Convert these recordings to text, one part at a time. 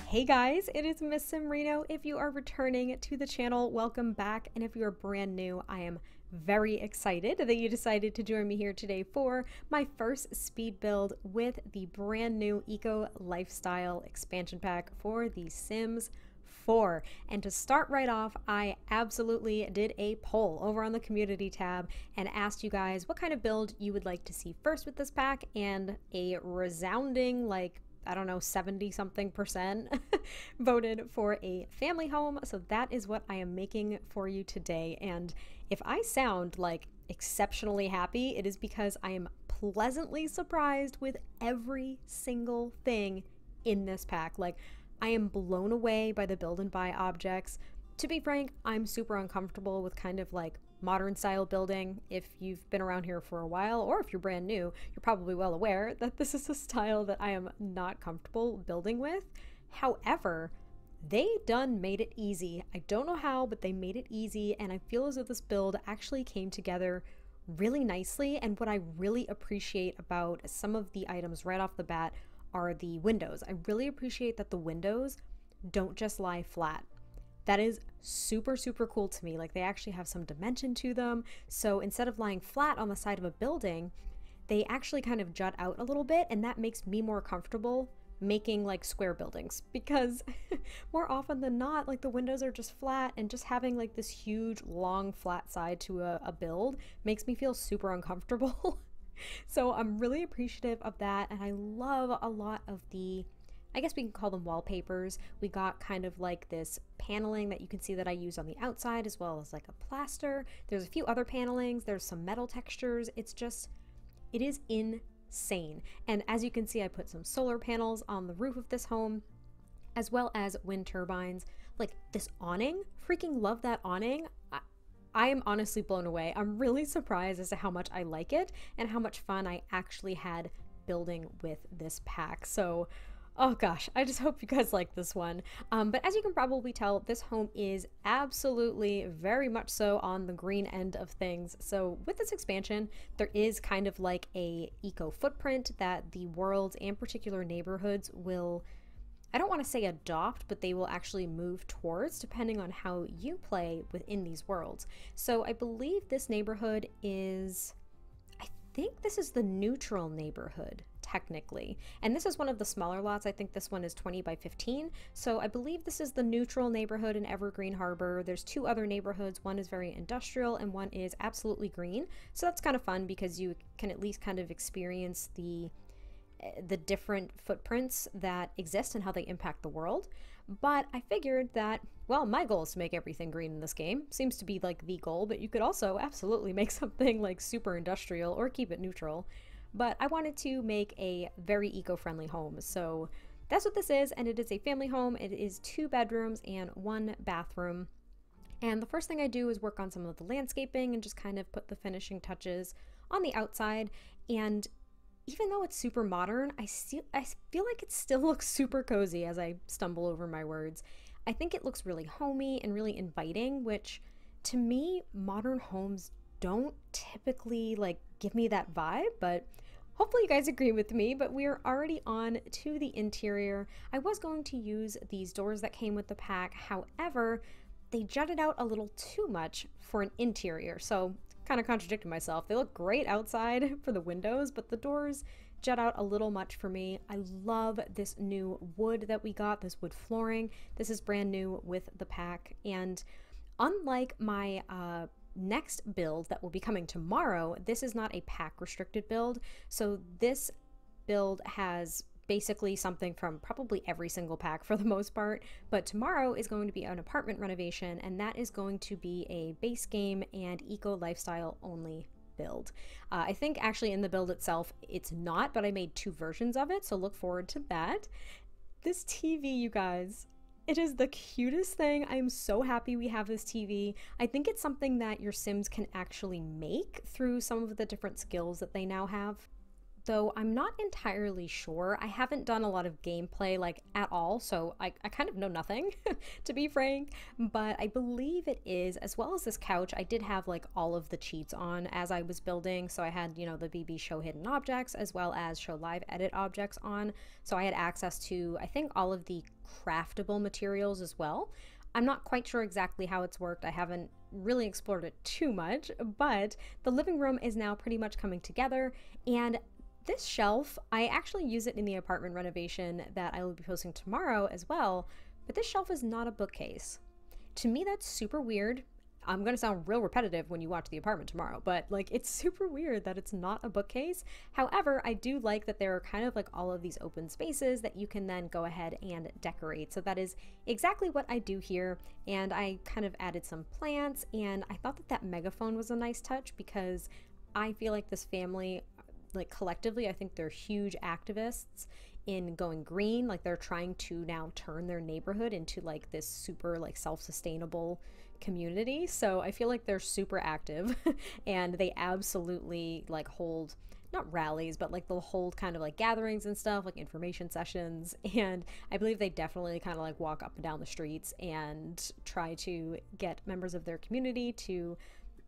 Hey guys, it is MissSimReno. If you are returning to the channel, welcome back. And if you are brand new, I am very excited that you decided to join me here today for my first speed build with the brand new Eco Lifestyle expansion pack for The Sims 4. And to start right off, I absolutely did a poll over on the community tab and asked you guys what kind of build you would like to see first with this pack, and a resounding, I don't know, 70 something percent voted for a family home. So that is what I am making for you today. And if I sound like exceptionally happy, it is because I am pleasantly surprised with every single thing in this pack. Like, I am blown away by the build and buy objects. To be frank, I'm super uncomfortable with kind of like modern style building. If you've been around here for a while, or if you're brand new, you're probably well aware that this is a style that I am not comfortable building with. However, they done made it easy. I don't know how, but they made it easy, and I feel as though this build actually came together really nicely. And what I really appreciate about some of the items right off the bat are the windows. I really appreciate that the windows don't just lie flat. That is super, super cool to me. Like, they actually have some dimension to them. So instead of lying flat on the side of a building, they actually kind of jut out a little bit, and that makes me more comfortable making like square buildings, because more often than not, like, the windows are just flat, and just having like this huge long flat side to a build makes me feel super uncomfortable. So I'm really appreciative of that, and I love a lot of the, I guess we can call them wallpapers. We got kind of like this paneling that you can see that I use on the outside, as well as like a plaster. There's a few other panelings. There's some metal textures. It's just, it is insane. And as you can see, I put some solar panels on the roof of this home, as well as wind turbines. Like, this awning, freaking love that awning. I am honestly blown away. I'm really surprised as to how much I like it and how much fun I actually had building with this pack. So, oh gosh, I just hope you guys like this one. But as you can probably tell, this home is absolutely very much so on the green end of things. So with this expansion, there is kind of like a eco footprint that the worlds and particular neighborhoods will, I don't want to say adopt, but they will actually move towards, depending on how you play within these worlds. So I believe this neighborhood is, I think this is the neutral neighborhood, technically. And this is one of the smaller lots. I think this one is 20 by 15. So I believe this is the neutral neighborhood in Evergreen Harbor. There's two other neighborhoods. One is very industrial and one is absolutely green. So that's kind of fun, because you can at least kind of experience the different footprints that exist and how they impact the world. But I figured that, well, my goal is to make everything green in this game. Seems to be like the goal, but you could also absolutely make something like super industrial or keep it neutral. But I wanted to make a very eco-friendly home. So that's what this is, and it is a family home. It is 2 bedrooms and 1 bathroom. And the first thing I do is work on some of the landscaping and just kind of put the finishing touches on the outside. And even though it's super modern, I feel like it still looks super cozy as I stumble over my words. I think it looks really homey and really inviting, which to me, modern homes don't typically like give me that vibe, but hopefully you guys agree with me. But we are already on to the interior. I was going to use these doors that came with the pack. However, they jutted out a little too much for an interior. So kind of contradicted myself. They look great outside for the windows, but the doors jut out a little much for me. I love this new wood that we got, this wood flooring. This is brand new with the pack. And unlike my next build that will be coming tomorrow, this is not a pack restricted build. So this build has basically something from probably every single pack for the most part, but tomorrow is going to be an apartment renovation, and that is going to be a base game and eco lifestyle only build. I think actually in the build itself it's not, but I made 2 versions of it, so look forward to that. This TV, you guys, it is the cutest thing. I am so happy we have this TV. I think it's something that your Sims can actually make through some of the different skills that they now have. though I'm not entirely sure. I haven't done a lot of gameplay like at all, so I kind of know nothing to be frank, but I believe it is, as well as this couch. I did have like all of the cheats on as I was building, so I had, you know, the BB show hidden objects as well as show live edit objects on, so I had access to, I think, all of the craftable materials as well. I'm not quite sure exactly how it's worked. I haven't really explored it too much, but the living room is now pretty much coming together. And this shelf, I actually use it in the apartment renovation that I will be posting tomorrow as well, but this shelf is not a bookcase. To me, that's super weird. I'm gonna sound real repetitive when you watch the apartment tomorrow, but like, it's super weird that it's not a bookcase. However, I do like that there are kind of like all of these open spaces that you can then go ahead and decorate. So that is exactly what I do here. And I kind of added some plants, and I thought that that megaphone was a nice touch because I feel like this family, like collectively, I think they're huge activists in going green. Like, they're trying to now turn their neighborhood into like this super like self-sustainable community. So I feel like they're super active and they absolutely like hold, not rallies, but like they'll hold kind of like gatherings and stuff, like information sessions. And I believe they definitely kind of like walk up and down the streets and try to get members of their community to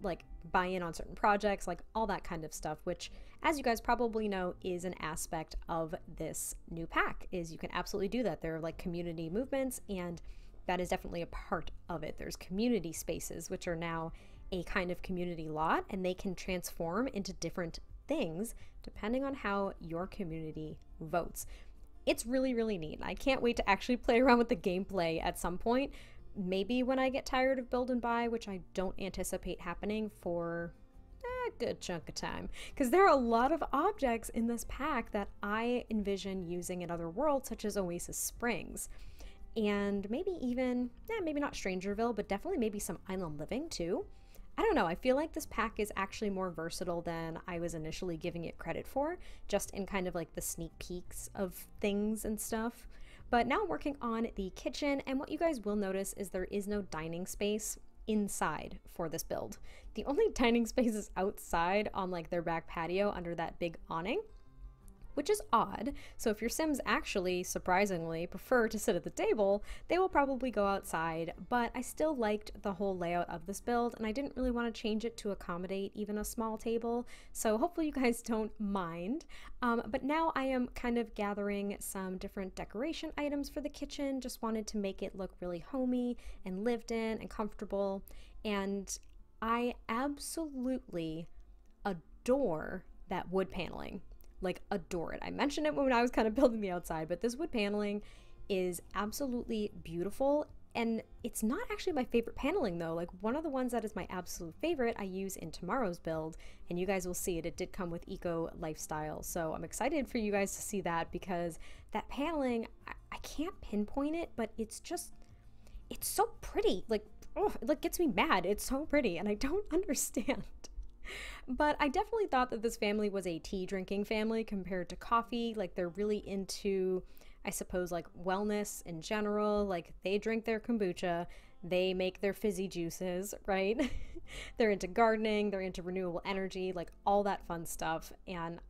like buy in on certain projects, like all that kind of stuff, which, as you guys probably know, is an aspect of this new pack. Is you can absolutely do that. There are like community movements, and that is definitely a part of it. There's community spaces, which are now a kind of community lot, and they can transform into different things depending on how your community votes. It's really, really neat. I can't wait to actually play around with the gameplay at some point. Maybe when I get tired of build and buy, which I don't anticipate happening for a good chunk of time, because there are a lot of objects in this pack that I envision using in other worlds, such as Oasis Springs. And maybe even, maybe not Strangerville, but definitely maybe some island living too. I don't know, I feel like this pack is actually more versatile than I was initially giving it credit for, just in kind of like the sneak peeks of things and stuff. But now I'm working on the kitchen, and what you guys will notice is there is no dining space inside for this build. The only dining space is outside on like their back patio under that big awning, which is odd. So if your Sims actually, surprisingly, prefer to sit at the table, they will probably go outside, but I still liked the whole layout of this build, and I didn't really want to change it to accommodate even a small table, so hopefully you guys don't mind. But now I am kind of gathering some different decoration items for the kitchen. Just wanted to make it look really homey and lived in and comfortable, and I absolutely adore that wood paneling. Like, adore it. I mentioned it when I was kind of building the outside, but this wood paneling is absolutely beautiful, and it's not actually my favorite paneling though. Like, one of the ones that is my absolute favorite I use in tomorrow's build, and you guys will see it. It did come with Eco Lifestyle, so I'm excited for you guys to see that, because that paneling, I can't pinpoint it, but it's just, it's so pretty. Like, oh, it like gets me mad. It's so pretty, and I don't understand. But I definitely thought that this family was a tea drinking family compared to coffee. Like, they're really into, I suppose, like wellness in general. Like, they drink their kombucha, they make their fizzy juices, right? They're into gardening, they're into renewable energy, like all that fun stuff. And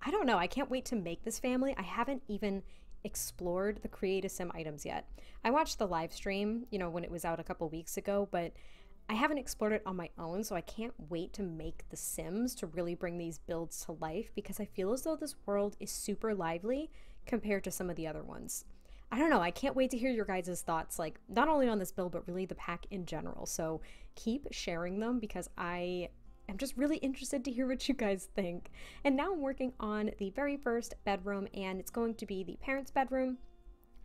I don't know, I can't wait to make this family. I haven't even explored the Create a Sim items yet. I watched the live stream, you know, when it was out a couple weeks ago, but I haven't explored it on my own, so I can't wait to make the Sims to really bring these builds to life, because I feel as though this world is super lively compared to some of the other ones. I don't know, I can't wait to hear your guys' thoughts, like not only on this build, but really the pack in general. So keep sharing them, because I am just really interested to hear what you guys think. And now I'm working on the very first bedroom, and it's going to be the parents' bedroom.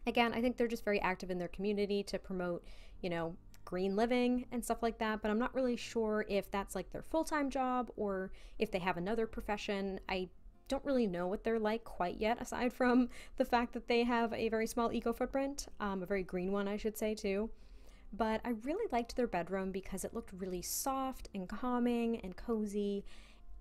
Again, I think they're just very active in their community to promote, you know, green living and stuff like that, but I'm not really sure if that's like their full-time job or if they have another profession. I don't really know what they're like quite yet, aside from the fact that they have a very small eco footprint, a very green one, I should say, too. But I really liked their bedroom because it looked really soft and calming and cozy.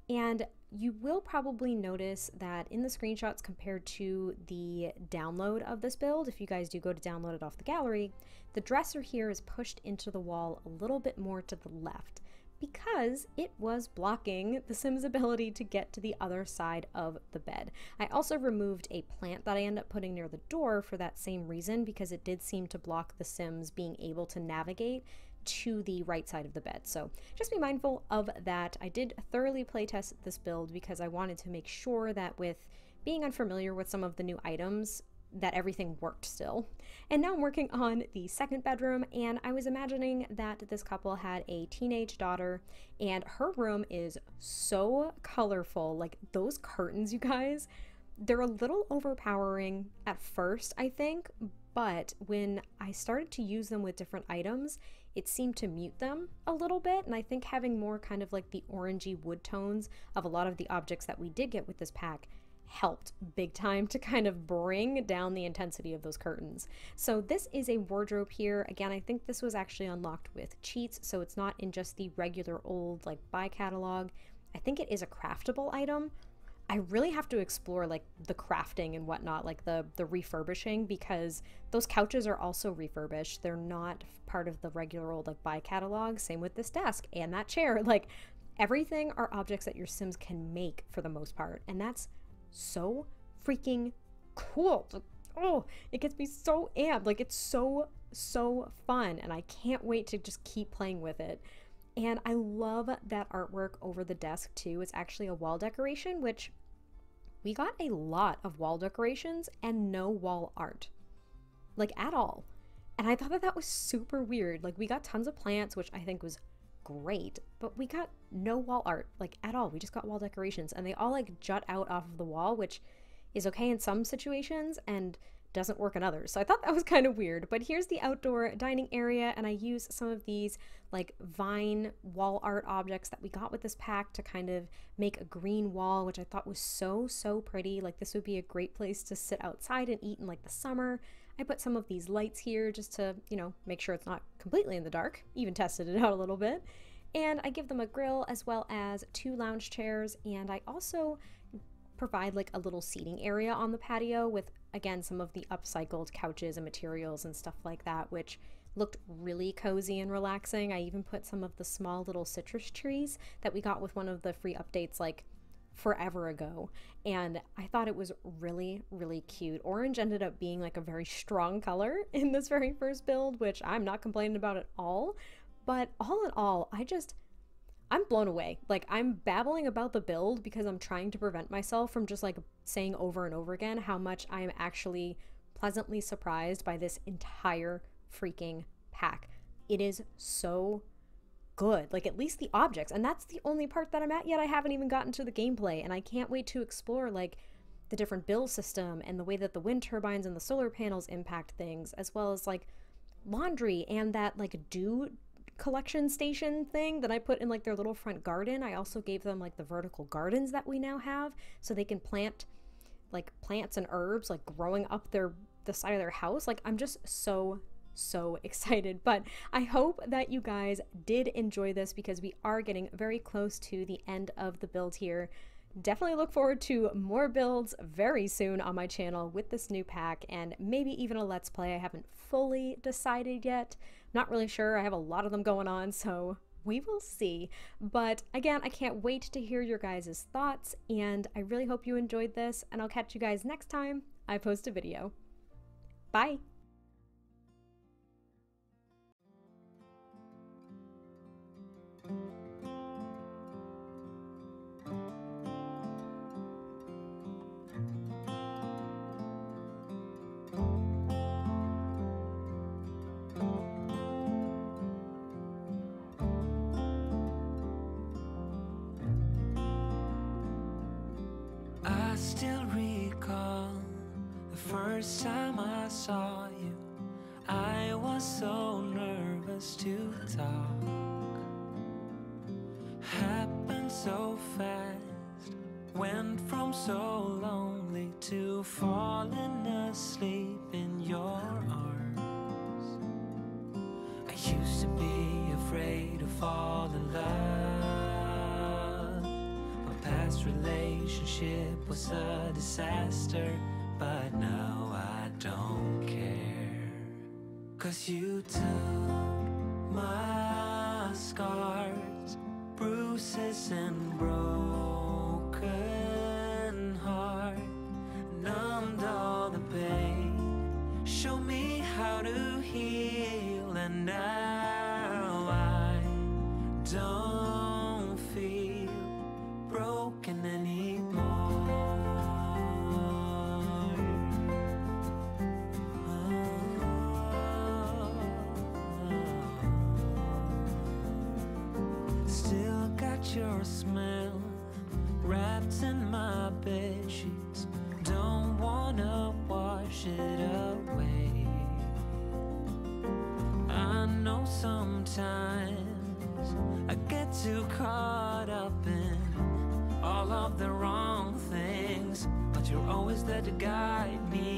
And you will probably notice that in the screenshots compared to the download of this build, if you guys do go to download it off the gallery, the dresser here is pushed into the wall a little bit more to the left. because it was blocking the Sims' ability to get to the other side of the bed. I also removed a plant that I ended up putting near the door for that same reason, because it did seem to block the Sims being able to navigate to the right side of the bed. So just be mindful of that. I did thoroughly playtest this build because I wanted to make sure that with being unfamiliar with some of the new items, that everything worked still. And now I'm working on the second bedroom, and I was imagining that this couple had a teenage daughter, and her room is so colorful. Like, those curtains, you guys, they're a little overpowering at first, I think, but when I started to use them with different items, it seemed to mute them a little bit. And I think having more kind of like the orangey wood tones of a lot of the objects that we did get with this pack helped big time to kind of bring down the intensity of those curtains. So this is a wardrobe here. Again, I think this was actually unlocked with cheats, so it's not in just the regular old like buy catalog. I think it is a craftable item. I really have to explore like the crafting and whatnot, like the refurbishing, because those couches are also refurbished. They're not part of the regular old like buy catalog. Same with this desk and that chair. Like, everything are objects that your Sims can make for the most part, and that's so freaking cool. Like, oh, it gets me so amped. Like, it's so fun, and I can't wait to just keep playing with it. And I love that artwork over the desk too. It's actually a wall decoration, which we got a lot of wall decorations and no wall art, like at all. And I thought that that was super weird. Like, we got tons of plants, which I think was great, but we got no wall art like at all. We just got wall decorations, and they all like jut out off of the wall, which is okay in some situations and doesn't work in others. So I thought that was kind of weird. But here's the outdoor dining area, and I use some of these like vine wall art objects that we got with this pack to kind of make a green wall, which I thought was so pretty. Like, this would be a great place to sit outside and eat in like the summer. I put some of these lights here just to, you know, make sure it's not completely in the dark. Even tested it out a little bit. And I give them a grill as well as 2 lounge chairs, and I also provide like a little seating area on the patio with, again, some of the upcycled couches and materials and stuff like that, which looked really cozy and relaxing. I even put some of the small little citrus trees that we got with one of the free updates like forever ago, and I thought it was really cute. Orange ended up being like a very strong color in this very first build, which I'm not complaining about at all. But all in all, I'm blown away. Like, I'm babbling about the build because I'm trying to prevent myself from just like saying over and over again how much I am actually pleasantly surprised by this entire freaking pack. It is so good. Like, at least the objects, and that's the only part that I'm at yet. I haven't even gotten to the gameplay, and I can't wait to explore like the different build system and the way that the wind turbines and the solar panels impact things, as well as like laundry and that like dew collection station thing that I put in like their little front garden. I also gave them like the vertical gardens that we now have, so they can plant like plants and herbs like growing up the side of their house. Like, I'm just so excited. But I hope that you guys did enjoy this, because we are getting very close to the end of the build here. Definitely look forward to more builds very soon on my channel with this new pack, and maybe even a let's play. I haven't fully decided yet. Not really sure. I have a lot of them going on, so we will see. But again, I can't wait to hear your guys' thoughts, and I really hope you enjoyed this, and I'll catch you guys next time I post a video. Bye! Still recall the first time I saw you. I was so nervous to talk. Happened so fast. Went from so lonely to falling asleep in your arms. I used to be afraid to fall in love. Past relationship was a disaster, but now I don't care. 'Cause you took my scars that guide me